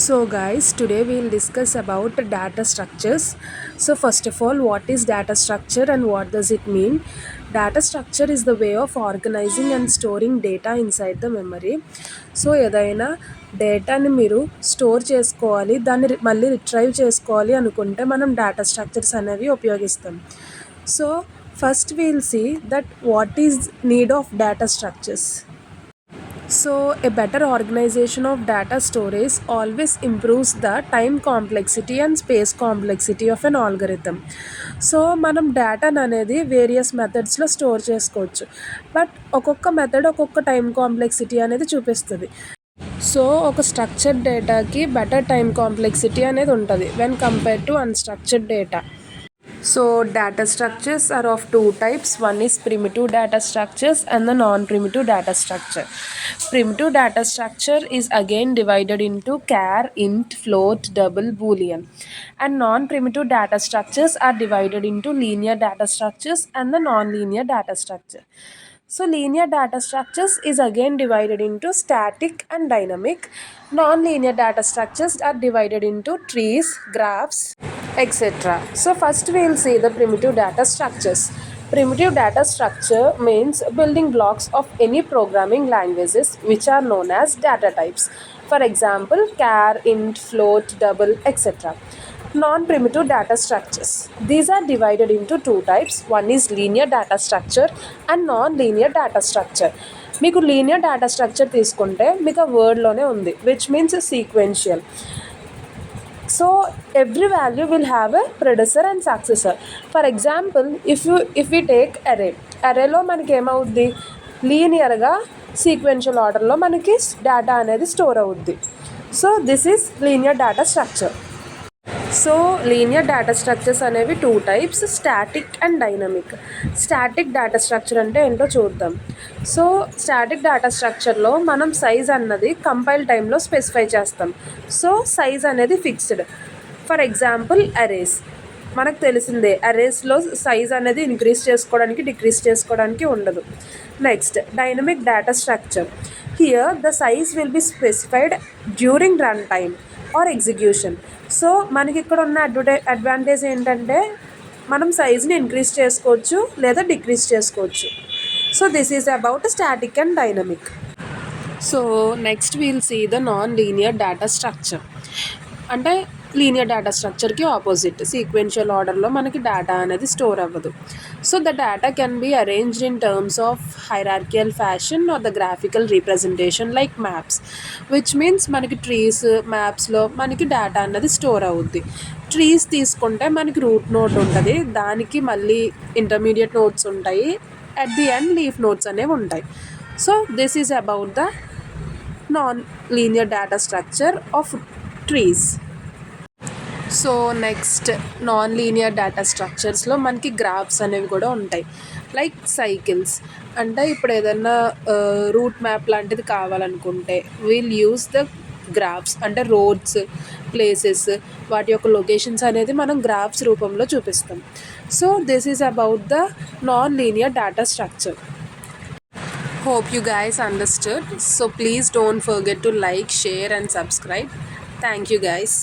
So guys, today we'll discuss about data structures. So first of all, what is data structure and what does it mean? Data structure is the way of organizing and storing data inside the memory. So ఏదైనా డేటాని మీరు store చేసుకోవాలి, దాన్ని మళ్ళీ retrieve చేసుకోవాలి అనుకుంటే మనం data structures అనేవి ఉపయోగిస్తాం. So first we'll see that what is need of data structures. So, a better organization of data storage always improves the time complexity and space complexity of an algorithm. So మనం డేటాను అనేది various మెథడ్స్లో store చేసుకోవచ్చు, but ఒక్కొక్క method ఒక్కొక్క time complexity అనేది చూపిస్తుంది. So ఒక structured డేటాకి better time complexity అనేది ఉంటుంది when compared to unstructured data. So data structures are of two types. One is primitive data structures and the non-primitive data structure. Primitive data structure is again divided into char, int, float, double, boolean. And non-primitive data structures are divided into linear data structures and the non-linear data structure. So linear data structures is again divided into static and dynamic. Non-linear data structures are divided into trees, graphs, etc. So first we will see the primitive data structures. Primitive data structure means building blocks of any programming languages which are known as data types. For example, char, int, float, double, etc. Non-primitive data structures. These are divided into two types. One is linear data structure and non-linear data structure. మీకు linear data structure తీసుకుంటే మీకు ఆ వర్డ్లోనే ఉంది, which means sequential. So every value will have a predecessor and successor. For example, if you take అరేలో మనకి ఏమవుద్ది, లీనియర్గా sequential ఆర్డర్లో మనకి డేటా అనేది స్టోర్ అవుద్ది. So this is linear data structure. So linear data structures అనేవి two types, static and dynamic. Static data structure అంటే ఏంటో చూద్దాం. సో స్టాటిక్ డేటా స్ట్రక్చర్లో మనం సైజ్ అన్నది కంపైల్ టైంలో స్పెసిఫై చేస్తాం. సో సైజ్ అనేది ఫిక్స్డ్. ఫర్ ఎగ్జాంపుల్ అరేస్, మనకు తెలిసిందే అరేస్లో సైజ్ అనేది ఇంక్రీజ్ చేసుకోవడానికి డిక్రీజ్ చేసుకోవడానికి ఉండదు. Next dynamic data structure. Here the size will be specified during run time or execution. So మనకి ఇక్కడ ఉన్న అడ్వాంటేజ్ ఏంటంటే మనం సైజ్ని ఇంక్రీజ్ చేసుకోవచ్చు లేదా డిక్రీజ్ చేసుకోవచ్చు. So this is about static and dynamic. So next we'll see the non linear data structure. అంటే linear data స్ట్రక్చర్కి ఆపోజిట్, సీక్వెన్షియల్ ఆర్డర్లో మనకి డేటా అనేది స్టోర్ అవ్వదు. So the data can be arranged in terms of hierarchical fashion or the graphical representation like maps, which means మనకి trees, మ్యాప్స్లో మనకి data అన్నది స్టోర్ అవుద్ది. ట్రీస్ తీసుకుంటే మనకి రూట్ నోడ్ ఉంటుంది, దానికి మళ్ళీ ఇంటర్మీడియట్ నోడ్స్ ఉంటాయి, at the end leaf nodes అనేవి ఉంటాయి. So this is about the non linear data structure of trees. So next non linear data స్ట్రక్చర్స్లో మనకి గ్రాఫ్స్ అనేవి కూడా ఉంటాయి, లైక్ సైకిల్స్. అంటే ఇప్పుడు ఏదన్నా రూట్ మ్యాప్ లాంటిది కావాలనుకుంటే వీల్ యూస్ ద గ్రాఫ్స్. అంటే రోడ్స్, ప్లేసెస్, వాటి యొక్క లొకేషన్స్ అనేది మనం గ్రాఫ్స్ రూపంలో చూపిస్తాం. So this is about the non linear data structure. Hope you guys understood. So please don't forget to like, share and subscribe. Thank you guys.